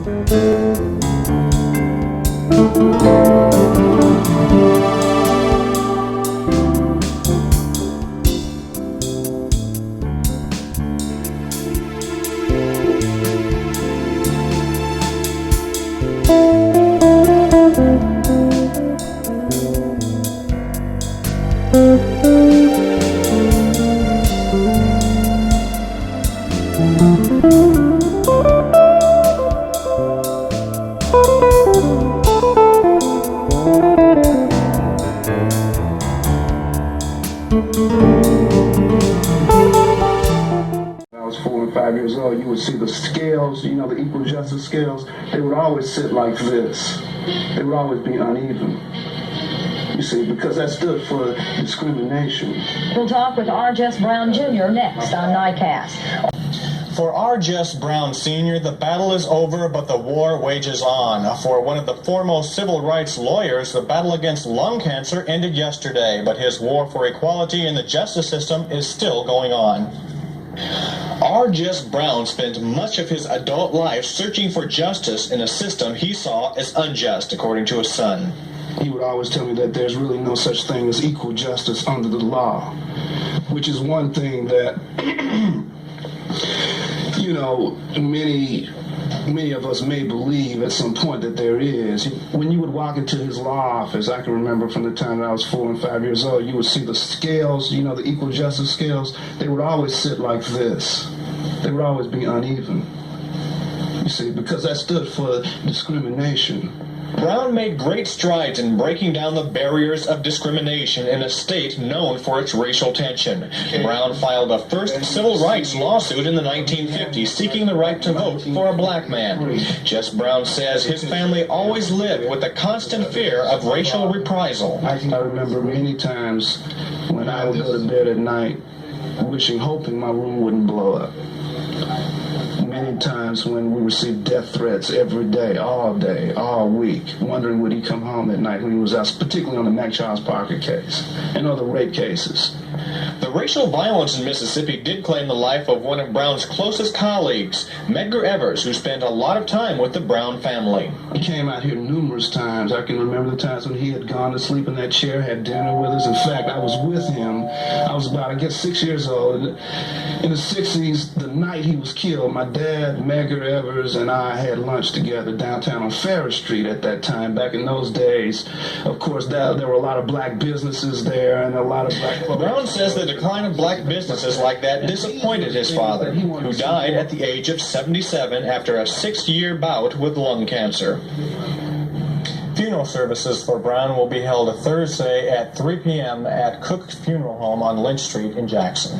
I was 4 and 5 years old, you would see the scales, you know, the equal justice scales, they would always sit like this. They would always be uneven. You see, because that stood for discrimination. We'll talk with R. Jess Brown Jr. next on NICAST. For R. Jess Brown Sr., the battle is over, but the war wages on. For one of the foremost civil rights lawyers, the battle against lung cancer ended yesterday, but his war for equality in the justice system is still going on. R. Jess Brown spent much of his adult life searching for justice in a system he saw as unjust, according to his son. He would always tell me that there's really no such thing as equal justice under the law, which is one thing that, you know, many of us may believe at some point that there is. When you would walk into his law office, I can remember from the time that I was 4 and 5 years old, you would see the scales, you know, the equal justice scales, they would always sit like this. They would always be uneven. You see, because that stood for discrimination. Brown made great strides in breaking down the barriers of discrimination in a state known for its racial tension. Brown filed a first civil rights lawsuit in the 1950s seeking the right to vote for a black man. Jess Brown says his family always lived with the constant fear of racial reprisal. I remember many times when I would go to bed at night hoping my room wouldn't blow up. Many times when we received death threats every day, all week, wondering would he come home at night when he was out, particularly on the Mack Charles Parker case and other rape cases. The racial violence in Mississippi did claim the life of one of Brown's closest colleagues, Medgar Evers, who spent a lot of time with the Brown family. He came out here numerous times. I can remember the times when he had gone to sleep in that chair, had dinner with us. In fact, I was with him. I was about, I guess, 6 years old. In the 60s, the night he was killed, my dad, Medgar Evers, and I had lunch together downtown on Ferris Street at that time. Back in those days, of course, there were a lot of black businesses there and a lot of black... Brown says the decline of black businesses like that disappointed his father, who died at the age of 77 after a 6-year bout with lung cancer. Funeral services for Brown will be held Thursday at 3 p.m. at Cook Funeral Home on Lynch Street in Jackson.